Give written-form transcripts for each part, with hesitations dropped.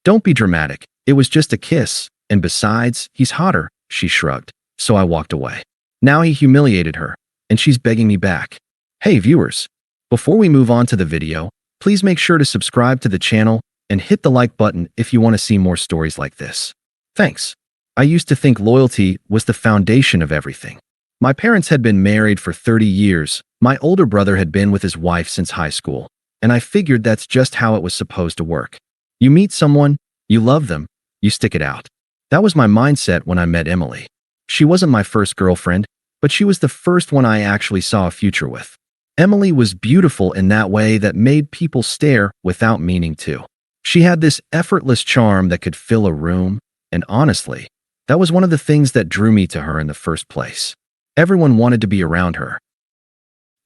Don't be dramatic. It was just a kiss. And besides, he's hotter, she shrugged. So I walked away. Now he humiliated her, and she's begging me back. Hey viewers, before we move on to the video, please make sure to subscribe to the channel and hit the like button if you want to see more stories like this. Thanks. I used to think loyalty was the foundation of everything. My parents had been married for 30 years. My older brother had been with his wife since high school, and I figured that's just how it was supposed to work. You meet someone, you love them, you stick it out. That was my mindset when I met Emily. She wasn't my first girlfriend, but she was the first one I actually saw a future with. Emily was beautiful in that way that made people stare without meaning to. She had this effortless charm that could fill a room, and honestly, that was one of the things that drew me to her in the first place. Everyone wanted to be around her.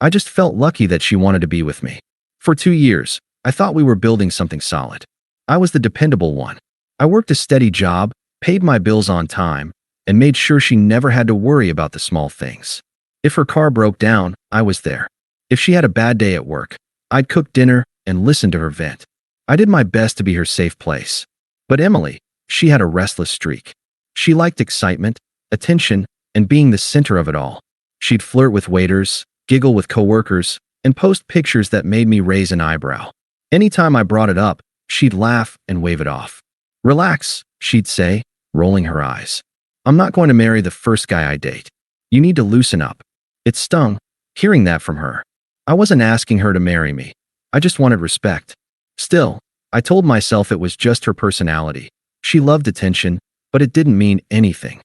I just felt lucky that she wanted to be with me. For 2 years, I thought we were building something solid. I was the dependable one. I worked a steady job, paid my bills on time, and made sure she never had to worry about the small things. If her car broke down, I was there. If she had a bad day at work, I'd cook dinner and listen to her vent. I did my best to be her safe place. But Emily, she had a restless streak. She liked excitement, attention, and being the center of it all. She'd flirt with waiters, giggle with coworkers, and post pictures that made me raise an eyebrow. Anytime I brought it up, she'd laugh and wave it off. Relax, she'd say, rolling her eyes. I'm not going to marry the first guy I date. You need to loosen up. It stung, hearing that from her. I wasn't asking her to marry me. I just wanted respect. Still, I told myself it was just her personality. She loved attention, but it didn't mean anything.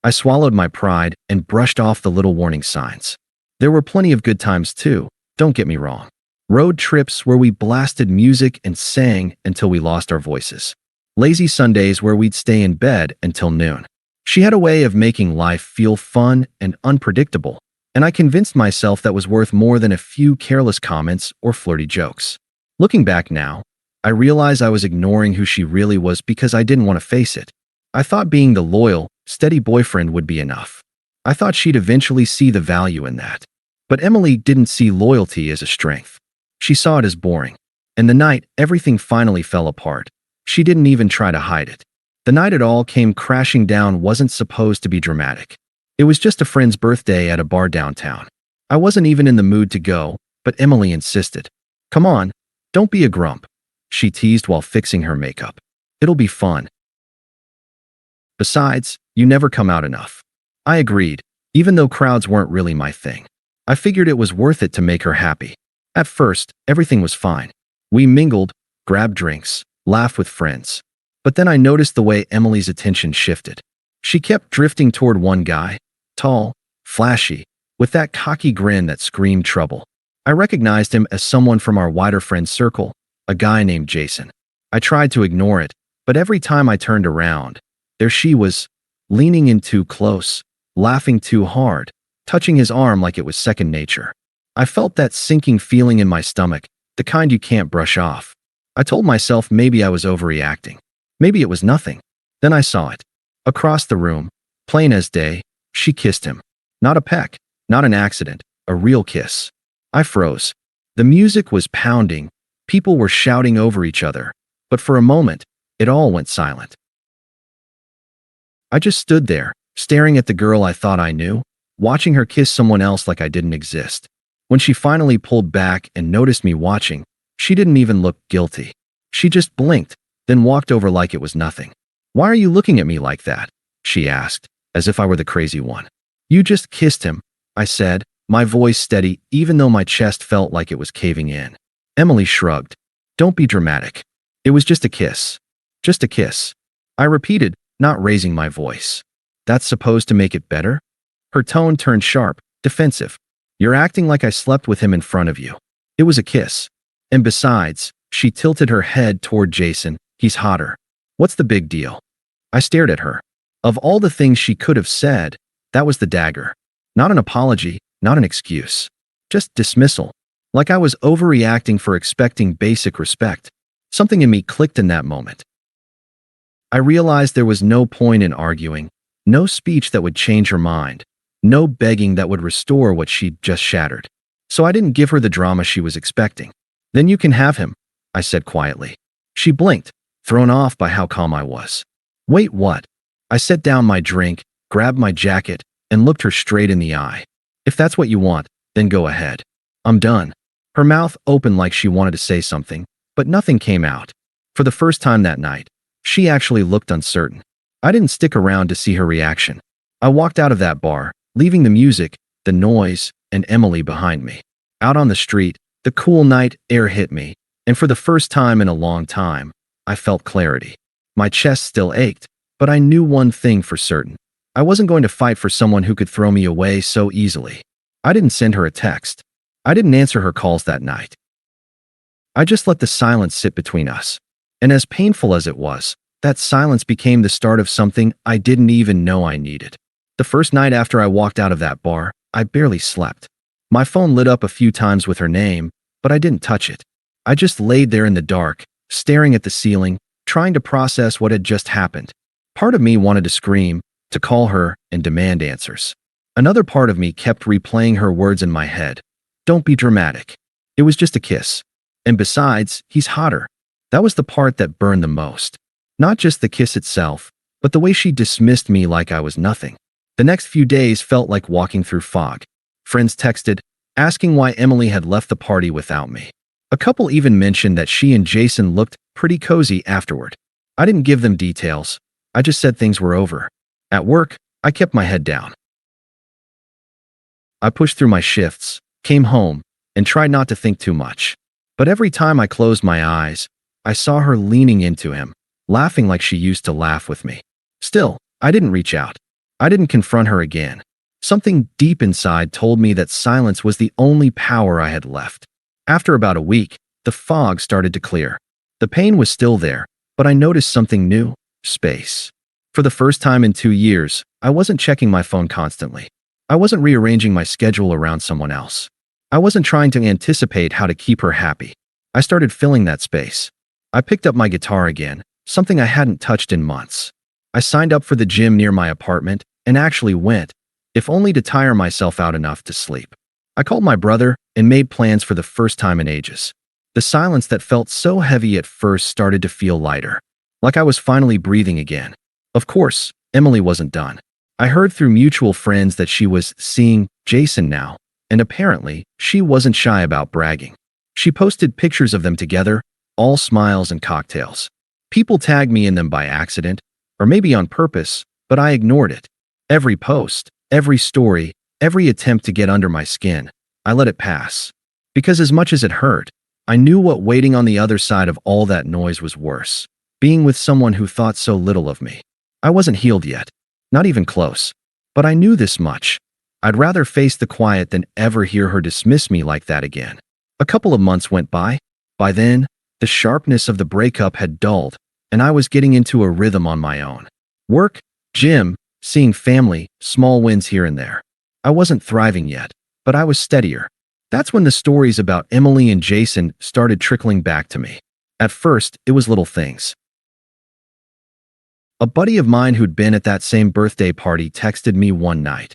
I swallowed my pride and brushed off the little warning signs. There were plenty of good times too, don't get me wrong. Road trips where we blasted music and sang until we lost our voices. Lazy Sundays where we'd stay in bed until noon. She had a way of making life feel fun and unpredictable, and I convinced myself that was worth more than a few careless comments or flirty jokes. Looking back now, I realize I was ignoring who she really was because I didn't want to face it. I thought being the loyal, steady boyfriend would be enough. I thought she'd eventually see the value in that. But Emily didn't see loyalty as a strength. She saw it as boring. And the night everything finally fell apart, she didn't even try to hide it. The night it all came crashing down wasn't supposed to be dramatic. It was just a friend's birthday at a bar downtown. I wasn't even in the mood to go, but Emily insisted. Come on, don't be a grump, she teased while fixing her makeup. It'll be fun. Besides, you never come out enough. I agreed, even though crowds weren't really my thing. I figured it was worth it to make her happy. At first, everything was fine. We mingled, grabbed drinks, laughed with friends. But then I noticed the way Emily's attention shifted. She kept drifting toward one guy, tall, flashy, with that cocky grin that screamed trouble. I recognized him as someone from our wider friend circle, a guy named Jason. I tried to ignore it, but every time I turned around, there she was, leaning in too close, laughing too hard, touching his arm like it was second nature. I felt that sinking feeling in my stomach, the kind you can't brush off. I told myself maybe I was overreacting. Maybe it was nothing. Then I saw it. Across the room, plain as day, she kissed him. Not a peck, not an accident, a real kiss. I froze. The music was pounding, people were shouting over each other, but for a moment, it all went silent. I just stood there, staring at the girl I thought I knew, watching her kiss someone else like I didn't exist. When she finally pulled back and noticed me watching, she didn't even look guilty. She just blinked, then walked over like it was nothing. Why are you looking at me like that? She asked, as if I were the crazy one. You just kissed him, I said, my voice steady even though my chest felt like it was caving in. Emily shrugged. Don't be dramatic. It was just a kiss. Just a kiss. I repeated, not raising my voice. That's supposed to make it better? Her tone turned sharp, defensive. You're acting like I slept with him in front of you. It was a kiss. And besides, she tilted her head toward Jason. He's hotter. What's the big deal? I stared at her. Of all the things she could have said, that was the dagger. Not an apology, not an excuse. Just dismissal. Like I was overreacting for expecting basic respect. Something in me clicked in that moment. I realized there was no point in arguing, no speech that would change her mind, no begging that would restore what she'd just shattered. So I didn't give her the drama she was expecting. Then you can have him, I said quietly. She blinked, thrown off by how calm I was. Wait, what? I set down my drink, grabbed my jacket, and looked her straight in the eye. If that's what you want, then go ahead. I'm done. Her mouth opened like she wanted to say something, but nothing came out. For the first time that night, she actually looked uncertain. I didn't stick around to see her reaction. I walked out of that bar, leaving the music, the noise, and Emily behind me. Out on the street, the cool night air hit me, and for the first time in a long time, I felt clarity. My chest still ached, but I knew one thing for certain. I wasn't going to fight for someone who could throw me away so easily. I didn't send her a text. I didn't answer her calls that night. I just let the silence sit between us. And as painful as it was, that silence became the start of something I didn't even know I needed. The first night after I walked out of that bar, I barely slept. My phone lit up a few times with her name, but I didn't touch it. I just laid there in the dark, staring at the ceiling, trying to process what had just happened. Part of me wanted to scream, to call her, and demand answers. Another part of me kept replaying her words in my head. Don't be dramatic. It was just a kiss. And besides, he's hotter. That was the part that burned the most. Not just the kiss itself, but the way she dismissed me like I was nothing. The next few days felt like walking through fog. Friends texted, asking why Emily had left the party without me. A couple even mentioned that she and Jason looked pretty cozy afterward. I didn't give them details. I just said things were over. At work, I kept my head down. I pushed through my shifts, came home, and tried not to think too much. But every time I closed my eyes, I saw her leaning into him, laughing like she used to laugh with me. Still, I didn't reach out. I didn't confront her again. Something deep inside told me that silence was the only power I had left. After about a week, the fog started to clear. The pain was still there, but I noticed something new: space. For the first time in 2 years, I wasn't checking my phone constantly. I wasn't rearranging my schedule around someone else. I wasn't trying to anticipate how to keep her happy. I started filling that space. I picked up my guitar again, something I hadn't touched in months. I signed up for the gym near my apartment and actually went, if only to tire myself out enough to sleep. I called my brother and made plans for the first time in ages. The silence that felt so heavy at first started to feel lighter, like I was finally breathing again. Of course, Emily wasn't done. I heard through mutual friends that she was seeing Jason now, and apparently, she wasn't shy about bragging. She posted pictures of them together, all smiles and cocktails. People tagged me in them by accident, or maybe on purpose, but I ignored it. Every post, every story, every attempt to get under my skin, I let it pass. Because as much as it hurt, I knew what waiting on the other side of all that noise was worse. Being with someone who thought so little of me. I wasn't healed yet, not even close. But I knew this much. I'd rather face the quiet than ever hear her dismiss me like that again. A couple of months went by. By then, the sharpness of the breakup had dulled, and I was getting into a rhythm on my own. Work, gym, seeing family, small wins here and there. I wasn't thriving yet, but I was steadier. That's when the stories about Emily and Jason started trickling back to me. At first, it was little things. A buddy of mine who'd been at that same birthday party texted me one night.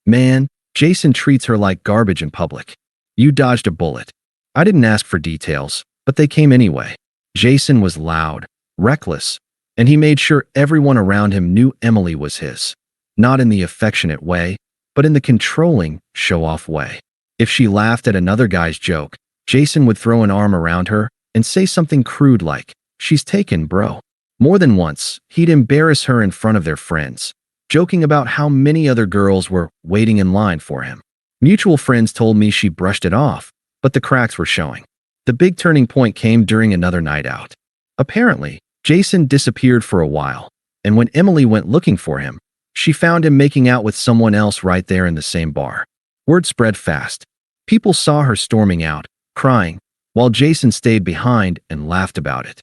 Man, Jason treats her like garbage in public. You dodged a bullet. I didn't ask for details, but they came anyway. Jason was loud, reckless, and he made sure everyone around him knew Emily was his. Not in the affectionate way, but in the controlling, show-off way. If she laughed at another guy's joke, Jason would throw an arm around her and say something crude like, "She's taken, bro." More than once, he'd embarrass her in front of their friends, joking about how many other girls were waiting in line for him. Mutual friends told me she brushed it off, but the cracks were showing. The big turning point came during another night out. Apparently, Jason disappeared for a while, and when Emily went looking for him, she found him making out with someone else right there in the same bar. Word spread fast. People saw her storming out, crying, while Jason stayed behind and laughed about it.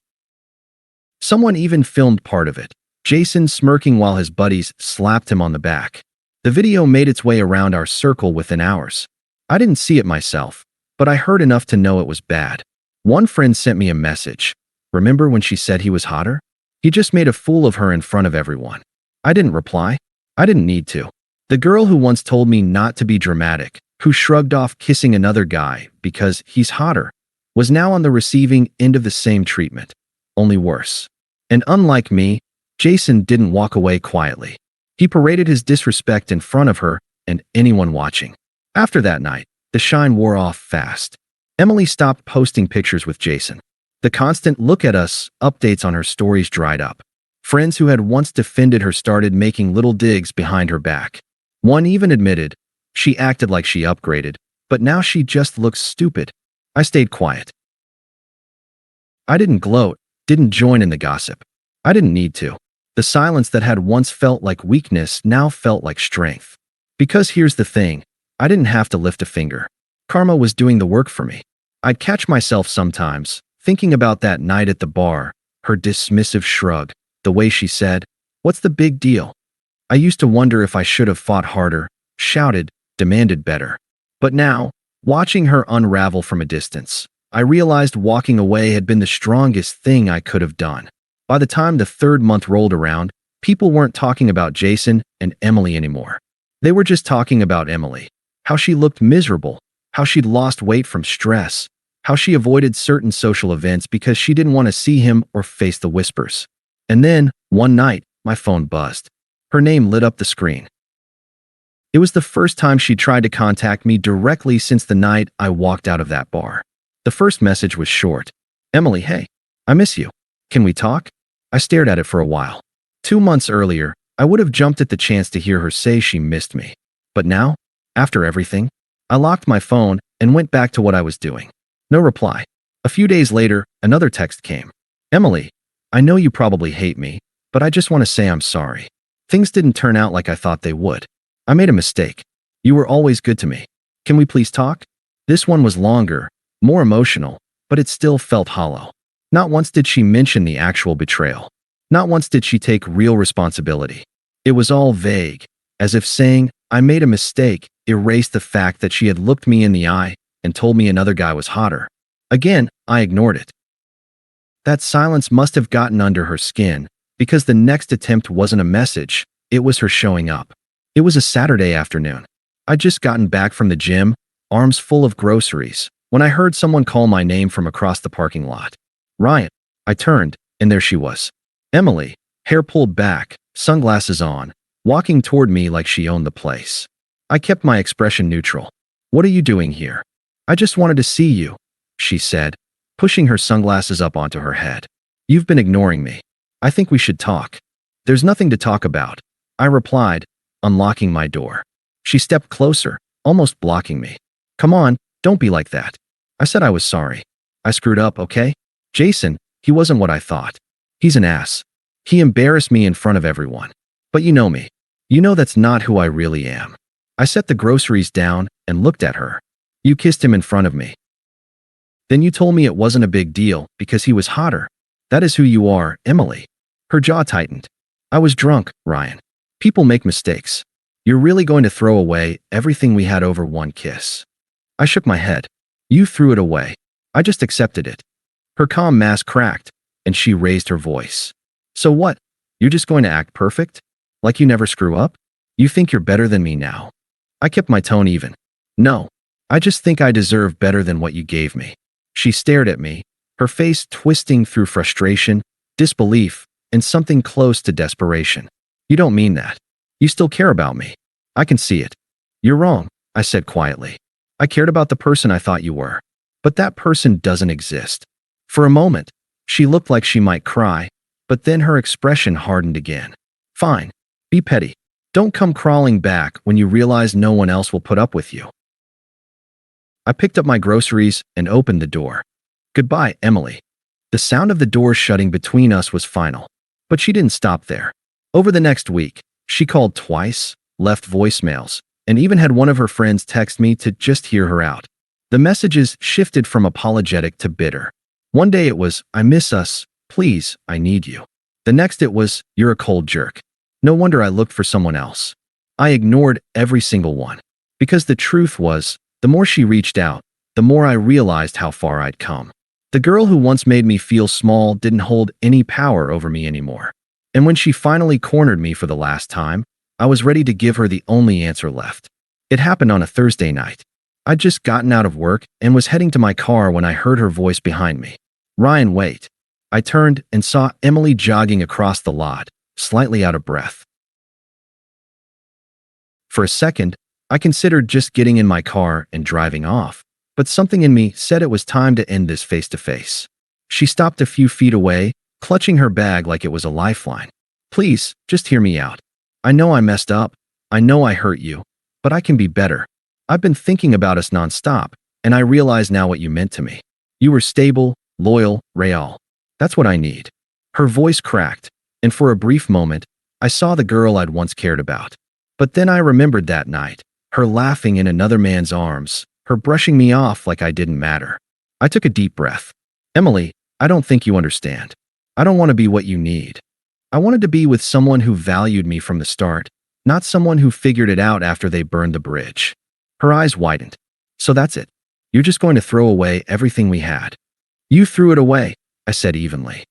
Someone even filmed part of it, Jason smirking while his buddies slapped him on the back. The video made its way around our circle within hours. I didn't see it myself, but I heard enough to know it was bad. One friend sent me a message. Remember when she said he was hotter? He just made a fool of her in front of everyone. I didn't reply. I didn't need to. The girl who once told me not to be dramatic, who shrugged off kissing another guy because he's hotter, was now on the receiving end of the same treatment. only worse. And unlike me, Jason didn't walk away quietly. He paraded his disrespect in front of her and anyone watching. After that night, the shine wore off fast. Emily stopped posting pictures with Jason. The constant look at us updates on her stories dried up. Friends who had once defended her started making little digs behind her back. One even admitted, she acted like she upgraded, but now she just looks stupid. I stayed quiet. I didn't gloat, didn't join in the gossip. I didn't need to. The silence that had once felt like weakness now felt like strength. Because here's the thing, I didn't have to lift a finger. Karma was doing the work for me. I'd catch myself sometimes, thinking about that night at the bar, her dismissive shrug, the way she said, "What's the big deal?" I used to wonder if I should have fought harder, shouted, demanded better. But now, watching her unravel from a distance, I realized walking away had been the strongest thing I could have done. By the time the third month rolled around, people weren't talking about Jason and Emily anymore. They were just talking about Emily, how she looked miserable, how she'd lost weight from stress, how she avoided certain social events because she didn't want to see him or face the whispers. And then, one night, my phone buzzed. Her name lit up the screen. It was the first time she tried to contact me directly since the night I walked out of that bar. The first message was short. "Emily, hey, I miss you. Can we talk?" I stared at it for a while. 2 months earlier, I would have jumped at the chance to hear her say she missed me. But now, after everything, I locked my phone and went back to what I was doing. No reply. A few days later, another text came. "Emily, I know you probably hate me, but I just want to say I'm sorry. Things didn't turn out like I thought they would. I made a mistake. You were always good to me. Can we please talk?" This one was longer, more emotional, but it still felt hollow. Not once did she mention the actual betrayal. Not once did she take real responsibility. It was all vague, as if saying, "I made a mistake," erased the fact that she had looked me in the eye and told me another guy was hotter. Again, I ignored it. That silence must have gotten under her skin, because the next attempt wasn't a message, it was her showing up. It was a Saturday afternoon. I'd just gotten back from the gym, arms full of groceries, when I heard someone call my name from across the parking lot. "Ryan." I turned, and there she was. Emily, hair pulled back, sunglasses on, walking toward me like she owned the place. I kept my expression neutral. "What are you doing here?" "I just wanted to see you," she said, pushing her sunglasses up onto her head. "You've been ignoring me. I think we should talk." "There's nothing to talk about," I replied, unlocking my door. She stepped closer, almost blocking me. "Come on, don't be like that." I said I was sorry. "I screwed up, okay? Jason, he wasn't what I thought. He's an ass. He embarrassed me in front of everyone. But you know me. You know that's not who I really am." I set the groceries down and looked at her. "You kissed him in front of me. Then you told me it wasn't a big deal because he was hotter. That is who you are, Emily." Her jaw tightened. "I was drunk, Ryan. People make mistakes. You're really going to throw away everything we had over one kiss?" I shook my head. "You threw it away. I just accepted it." Her calm mask cracked, and she raised her voice. "So what? You're just going to act perfect? Like you never screw up? You think you're better than me now?" I kept my tone even. "No, I just think I deserve better than what you gave me." She stared at me, her face twisting through frustration, disbelief, and something close to desperation. "You don't mean that. You still care about me. I can see it." "You're wrong," I said quietly. "I cared about the person I thought you were. But that person doesn't exist." For a moment, she looked like she might cry, but then her expression hardened again. "Fine. Be petty. Don't come crawling back when you realize no one else will put up with you." I picked up my groceries and opened the door. "Goodbye, Emily." The sound of the door shutting between us was final. But she didn't stop there. Over the next week, she called twice, left voicemails, and even had one of her friends text me to just hear her out. The messages shifted from apologetic to bitter. One day it was, "I miss us. Please, I need you." The next it was, "You're a cold jerk." No wonder I looked for someone else. I ignored every single one. Because the truth was, the more she reached out, the more I realized how far I'd come. The girl who once made me feel small didn't hold any power over me anymore. And when she finally cornered me for the last time, I was ready to give her the only answer left. It happened on a Thursday night. I'd just gotten out of work and was heading to my car when I heard her voice behind me. "Ryan, wait." I turned and saw Emily jogging across the lot, slightly out of breath. For a second, I considered just getting in my car and driving off, but something in me said it was time to end this face-to-face. She stopped a few feet away, clutching her bag like it was a lifeline. Please, just hear me out. I know I messed up. I know I hurt you, but I can be better. I've been thinking about us nonstop, and I realize now what you meant to me. You were stable, loyal, real. That's what I need. Her voice cracked, and for a brief moment, I saw the girl I'd once cared about. But then I remembered that night, her laughing in another man's arms, her brushing me off like I didn't matter. I took a deep breath. Emily, I don't think you understand. I don't want to be what you need. I wanted to be with someone who valued me from the start, not someone who figured it out after they burned the bridge. Her eyes widened. So that's it. You're just going to throw away everything we had. You threw it away, I said evenly.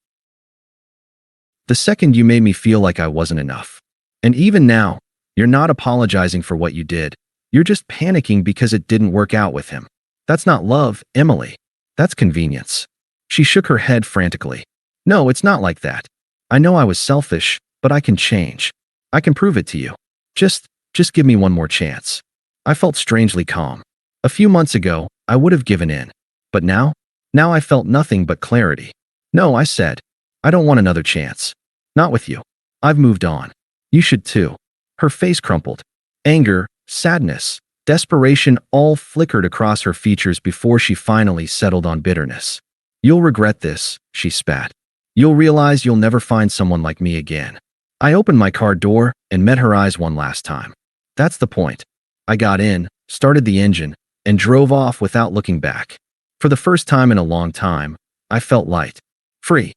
The second you made me feel like I wasn't enough. And even now, you're not apologizing for what you did. You're just panicking because it didn't work out with him. That's not love, Emily. That's convenience. She shook her head frantically. No, it's not like that. I know I was selfish, but I can change. I can prove it to you. Just give me one more chance. I felt strangely calm. A few months ago, I would have given in. But now I felt nothing but clarity. No, I said. I don't want another chance. Not with you. I've moved on. You should too. Her face crumpled. Anger, sadness, desperation all flickered across her features before she finally settled on bitterness. You'll regret this, she spat. You'll realize you'll never find someone like me again. I opened my car door and met her eyes one last time. That's the point. I got in, started the engine, and drove off without looking back. For the first time in a long time, I felt light. Free.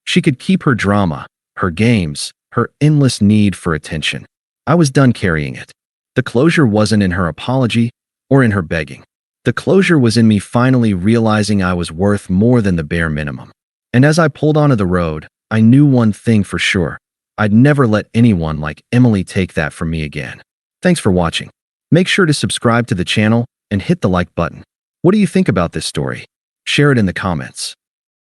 She could keep her drama, her games, her endless need for attention. I was done carrying it. The closure wasn't in her apology or in her begging. The closure was in me finally realizing I was worth more than the bare minimum. And as I pulled onto the road, I knew one thing for sure. I'd never let anyone like Emily take that from me again. Thanks for watching. Make sure to subscribe to the channel and hit the like button. What do you think about this story? Share it in the comments.